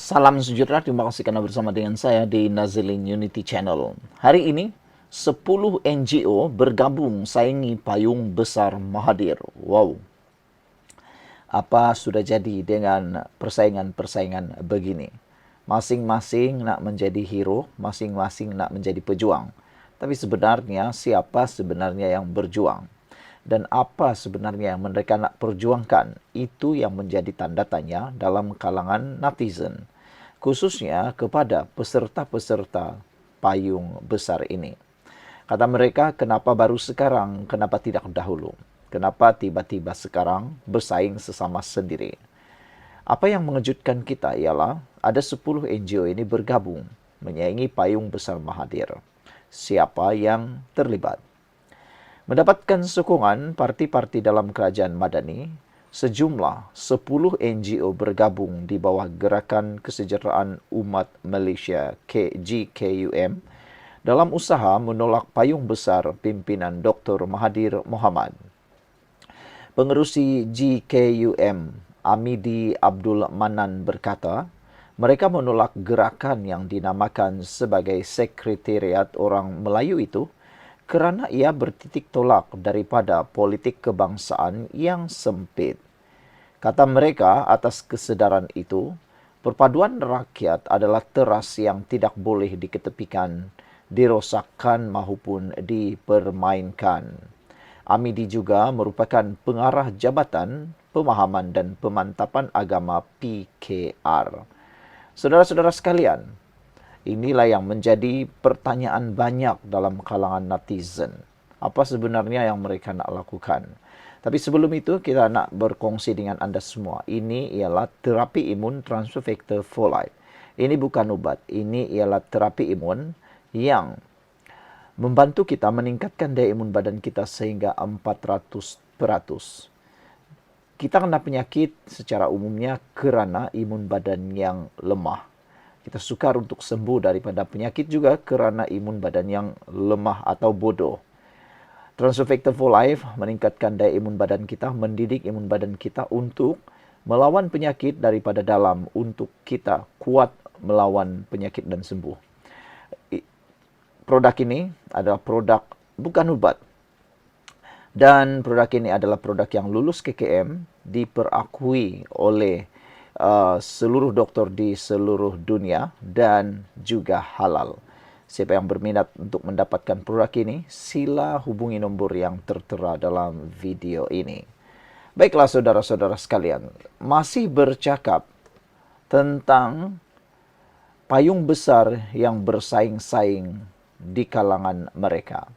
Salam sejahtera, terima kasih karena bersama dengan saya di Nazilin Unity Channel. Hari ini, 10 NGO bergabung saingi payung besar Mahathir. Wow, apa sudah jadi dengan persaingan-persaingan begini? Masing-masing nak menjadi hero, masing-masing nak menjadi pejuang. Tapi sebenarnya, siapa sebenarnya yang berjuang? Dan apa sebenarnya yang mereka nak perjuangkan? Itu yang menjadi tanda tanya dalam kalangan netizen, khususnya kepada peserta-peserta payung besar ini. Kata mereka, kenapa baru sekarang, kenapa tidak dahulu? Kenapa tiba-tiba sekarang bersaing sesama sendiri? Apa yang mengejutkan kita ialah ada 10 NGO ini bergabung menyaingi payung besar Mahathir. Siapa yang terlibat? Mendapatkan sokongan parti-parti dalam kerajaan Madani, sejumlah 10 NGO bergabung di bawah Gerakan Kesejahteraan Umat Malaysia GKUM dalam usaha menolak payung besar pimpinan Dr. Mahathir Mohamad. Pengerusi GKUM Amidi Abdul Manan berkata, mereka menolak gerakan yang dinamakan sebagai Sekretariat Orang Melayu itu kerana ia bertitik tolak daripada politik kebangsaan yang sempit. Kata mereka, atas kesedaran itu, perpaduan rakyat adalah teras yang tidak boleh diketepikan, dirosakkan maupun dipermainkan. Amidi juga merupakan pengarah Jabatan Pemahaman dan Pemantapan Agama PKR. Saudara-saudara sekalian, inilah yang menjadi pertanyaan banyak dalam kalangan netizen. Apa sebenarnya yang mereka nak lakukan? Tapi sebelum itu, kita nak berkongsi dengan anda semua. Ini ialah terapi imun transfer factor folate. Ini bukan ubat. Ini ialah terapi imun yang membantu kita meningkatkan daya imun badan kita sehingga 400%. Kita kena penyakit secara umumnya kerana imun badan yang lemah. Kita sukar untuk sembuh daripada penyakit juga kerana imun badan yang lemah atau bodoh. Transfer Factor for Life meningkatkan daya imun badan kita, mendidik imun badan kita untuk melawan penyakit daripada dalam, untuk kita kuat melawan penyakit dan sembuh. Produk ini adalah produk bukan ubat. Dan produk ini adalah produk yang lulus KKM, diperakui oleh seluruh doktor di seluruh dunia dan juga halal. Siapa yang berminat untuk mendapatkan produk ini, sila hubungi nombor yang tertera dalam video ini. Baiklah saudara-saudara sekalian, masih bercakap tentang payung besar yang bersaing-saing di kalangan mereka.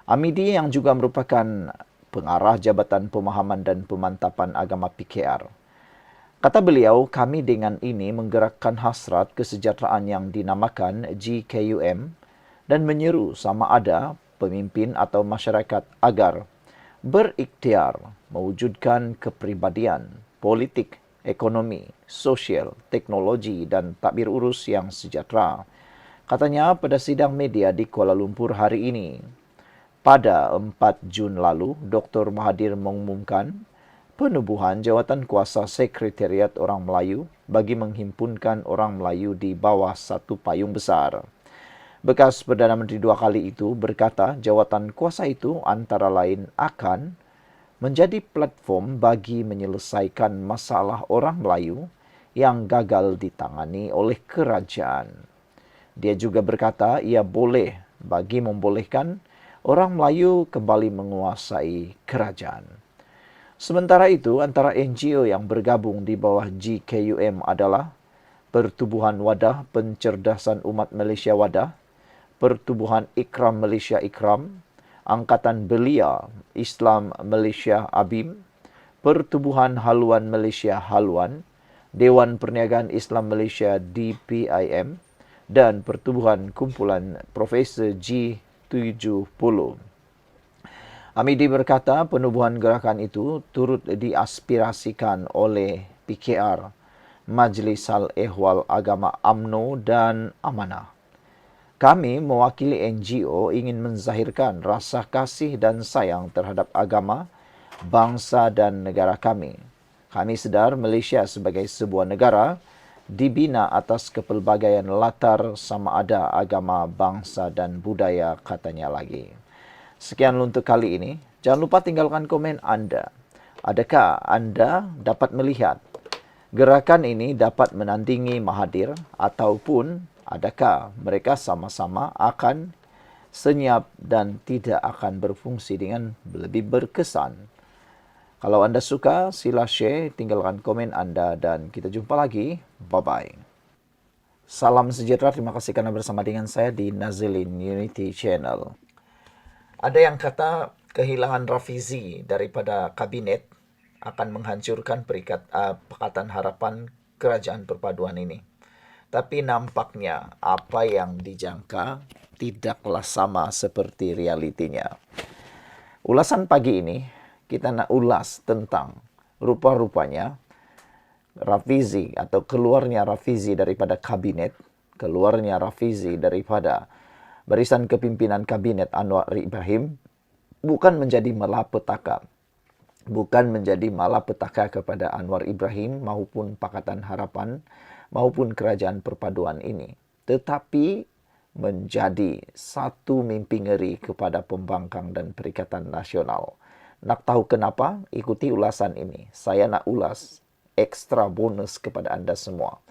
Amidi yang juga merupakan pengarah Jabatan Pemahaman dan Pemantapan Agama PKR. Kata beliau, kami dengan ini menggerakkan hasrat kesejahteraan yang dinamakan GKUM dan menyeru sama ada pemimpin atau masyarakat agar berikhtiar mewujudkan kepribadian, politik, ekonomi, sosial, teknologi dan tadbir urus yang sejahtera. Katanya pada sidang media di Kuala Lumpur hari ini. Pada 4 Jun lalu, Dr. Mahathir mengumumkan penubuhan jawatan kuasa Sekretariat Orang Melayu bagi menghimpunkan orang Melayu di bawah satu payung besar. Bekas Perdana Menteri 2 kali itu berkata jawatan kuasa itu antara lain akan menjadi platform bagi menyelesaikan masalah orang Melayu yang gagal ditangani oleh kerajaan. Dia juga berkata ia boleh bagi membolehkan orang Melayu kembali menguasai kerajaan. Sementara itu, antara NGO yang bergabung di bawah GKUM adalah Pertubuhan Wadah Pencerdasan Umat Malaysia Wadah, Pertubuhan Ikram Malaysia Ikram, Angkatan Belia Islam Malaysia ABIM, Pertubuhan Haluan Malaysia Haluan, Dewan Perniagaan Islam Malaysia DPIM, dan Pertubuhan Kumpulan Profesor G70. Amidi berkata penubuhan gerakan itu turut diaspirasikan oleh PKR, Majlis Hal Ehwal Agama UMNO dan Amanah. Kami mewakili NGO ingin menzahirkan rasa kasih dan sayang terhadap agama, bangsa dan negara kami. Kami sedar Malaysia sebagai sebuah negara dibina atas kepelbagaian latar sama ada agama, bangsa, dan budaya, katanya lagi. Sekian untuk kali ini. Jangan lupa tinggalkan komen Anda. Adakah Anda dapat melihat gerakan ini dapat menandingi Mahathir, ataupun adakah mereka sama-sama akan senyap dan tidak akan berfungsi dengan lebih berkesan? Kalau Anda suka, sila share, tinggalkan komen Anda, dan kita jumpa lagi. Bye-bye. Salam sejahtera, terima kasih karena bersama dengan saya di Nazilin Unity Channel. Ada yang kata kehilangan Rafizi daripada kabinet akan menghancurkan Pakatan Harapan Kerajaan Perpaduan ini. Tapi nampaknya apa yang dijangka tidaklah sama seperti realitinya. Ulasan pagi ini kita nak ulas tentang rupa-rupanya Rafizi atau keluarnya Rafizi daripada kabinet, keluarnya Rafizi daripada barisan kepimpinan kabinet Anwar Ibrahim bukan menjadi malapetaka. Bukan menjadi malapetaka kepada Anwar Ibrahim maupun Pakatan Harapan maupun Kerajaan Perpaduan ini. Tetapi menjadi satu mimpi ngeri kepada pembangkang dan Perikatan Nasional. Nak tahu kenapa? Ikuti ulasan ini. Saya nak ulas ekstra bonus kepada Anda semua.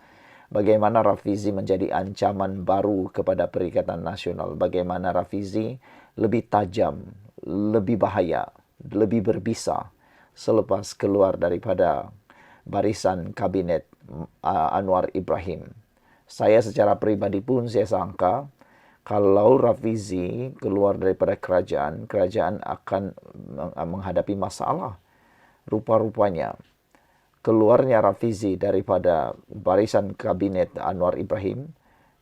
Bagaimana Rafizi menjadi ancaman baru kepada Perikatan Nasional. Bagaimana Rafizi lebih tajam, lebih bahaya, lebih berbisa selepas keluar daripada barisan kabinet Anwar Ibrahim. Saya secara pribadi pun saya sangka kalau Rafizi keluar daripada kerajaan akan menghadapi masalah. Rupa-rupanya keluarnya Rafizi daripada barisan kabinet Anwar Ibrahim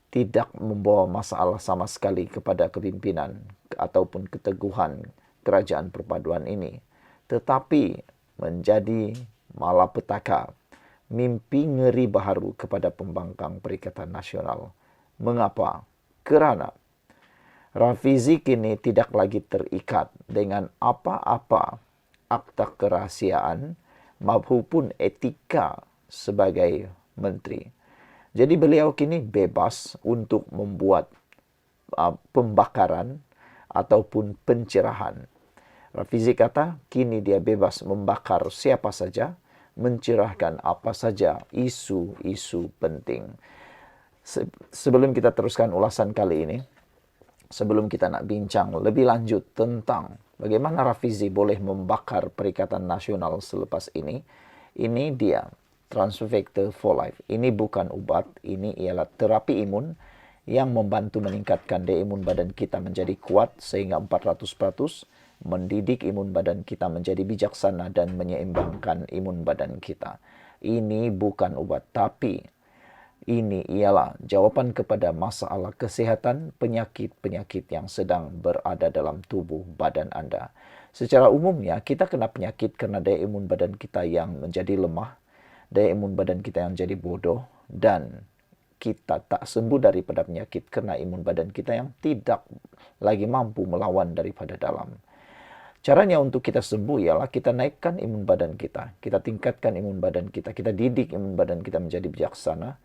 tidak membawa masalah sama sekali kepada kepimpinan ataupun keteguhan Kerajaan Perpaduan ini. Tetapi menjadi malapetaka, mimpi ngeri baharu kepada pembangkang Perikatan Nasional. Mengapa? Kerana Rafizi kini tidak lagi terikat dengan apa-apa akta kerahasiaan maupun etika sebagai menteri. Jadi beliau kini bebas untuk membuat pembakaran ataupun pencerahan. Rafizi kata kini dia bebas membakar siapa saja, mencerahkan apa saja isu-isu penting. Sebelum kita teruskan ulasan kali ini, sebelum kita nak bincang lebih lanjut tentang bagaimana Rafizi boleh membakar Perikatan Nasional selepas ini dia Transfer Factor for Life. Ini bukan ubat, ini ialah terapi imun yang membantu meningkatkan daya imun badan kita menjadi kuat sehingga 400%, mendidik imun badan kita menjadi bijaksana dan menyeimbangkan imun badan kita. Ini bukan obat, tapi ini ialah jawapan kepada masalah kesihatan penyakit-penyakit yang sedang berada dalam tubuh badan Anda. Secara umumnya, kita kena penyakit kerana daya imun badan kita yang menjadi lemah, daya imun badan kita yang jadi bodoh, dan kita tak sembuh daripada penyakit kerana imun badan kita yang tidak lagi mampu melawan daripada dalam. Caranya untuk kita sembuh ialah kita naikkan imun badan kita, kita tingkatkan imun badan kita, kita didik imun badan kita menjadi bijaksana,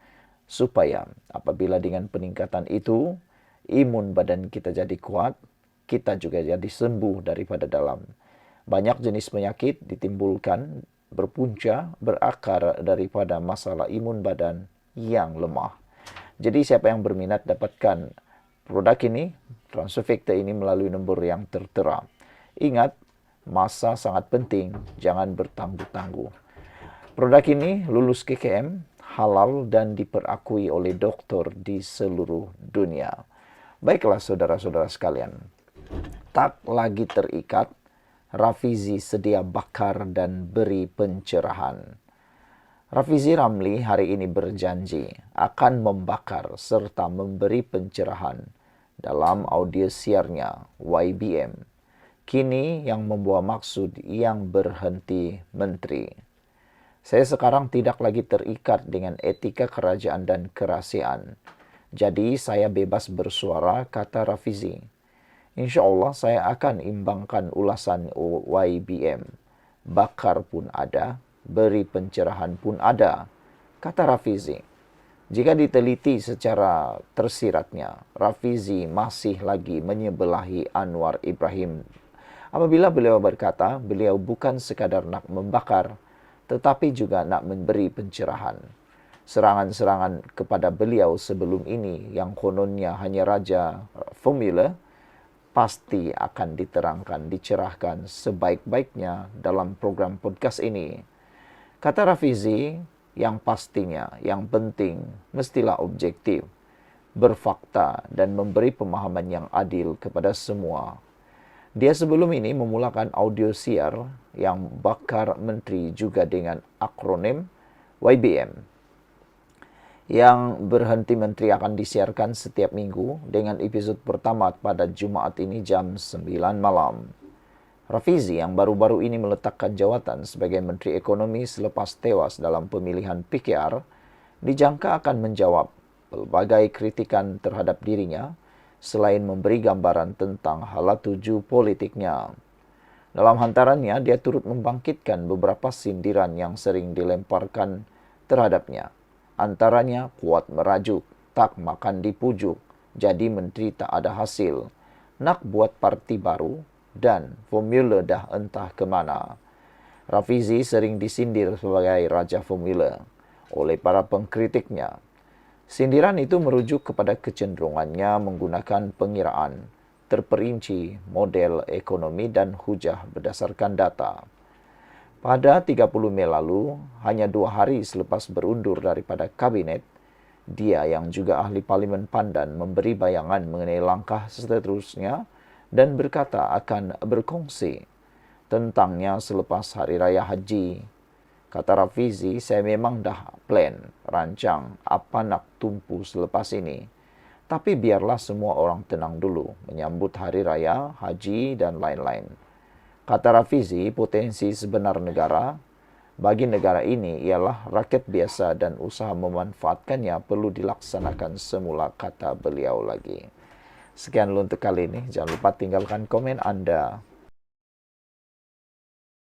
supaya apabila dengan peningkatan itu, imun badan kita jadi kuat, kita juga jadi sembuh daripada dalam. Banyak jenis penyakit ditimbulkan, berpunca, berakar daripada masalah imun badan yang lemah. Jadi siapa yang berminat dapatkan produk ini, Transfer Factor ini melalui nombor yang tertera. Ingat, masa sangat penting, jangan bertangguh-tangguh. Produk ini lulus KKM, halal dan diperakui oleh doktor di seluruh dunia. Baiklah saudara-saudara sekalian, tak lagi terikat, Rafizi sedia bakar dan beri pencerahan. Rafizi Ramli hari ini berjanji akan membakar serta memberi pencerahan dalam audio siarnya YBM. Kini yang membawa maksud yang berhenti menteri. Saya sekarang tidak lagi terikat dengan etika kerajaan dan kerahasiaan. Jadi saya bebas bersuara, kata Rafizi. Insya Allah saya akan imbangkan ulasan YBM. Bakar pun ada, beri pencerahan pun ada, kata Rafizi. Jika diteliti secara tersiratnya, Rafizi masih lagi menyebelahi Anwar Ibrahim apabila beliau berkata beliau bukan sekadar nak membakar, tetapi juga nak memberi pencerahan. Serangan-serangan kepada beliau sebelum ini yang kononnya hanya raja formula pasti akan diterangkan, dicerahkan sebaik-baiknya dalam program podcast ini. Kata Rafizi, yang pastinya, yang penting, mestilah objektif, berfakta, dan memberi pemahaman yang adil kepada semua. Dia sebelum ini memulakan audio siar yang bakar menteri juga dengan akronim YBM. Yang berhenti menteri akan disiarkan setiap minggu dengan episod pertama pada Jumaat ini jam 9 malam. Rafizi yang baru-baru ini meletakkan jawatan sebagai Menteri Ekonomi selepas tewas dalam pemilihan PKR, dijangka akan menjawab pelbagai kritikan terhadap dirinya selain memberi gambaran tentang hala tuju politiknya. Dalam hantarannya, dia turut membangkitkan beberapa sindiran yang sering dilemparkan terhadapnya. Antaranya kuat merajuk, tak makan dipujuk, jadi menteri tak ada hasil, nak buat parti baru, dan formula dah entah ke mana. Rafizi sering disindir sebagai raja formula oleh para pengkritiknya. Sindiran itu merujuk kepada kecenderungannya menggunakan pengiraan terperinci model ekonomi dan hujah berdasarkan data. Pada 30 Mei lalu, hanya 2 hari selepas berundur daripada kabinet, dia yang juga ahli Parlimen Pandan memberi bayangan mengenai langkah seterusnya dan berkata akan berkongsi tentangnya selepas Hari Raya Haji. Kata Rafizi, saya memang dah plan, rancang apa nak tumpu selepas ini. Tapi biarlah semua orang tenang dulu menyambut Hari Raya, Haji dan lain-lain. Kata Rafizi, potensi sebenar negara bagi negara ini ialah rakyat biasa dan usaha memanfaatkannya perlu dilaksanakan semula, kata beliau lagi. Sekian dulu untuk kali ini. Jangan lupa tinggalkan komen Anda.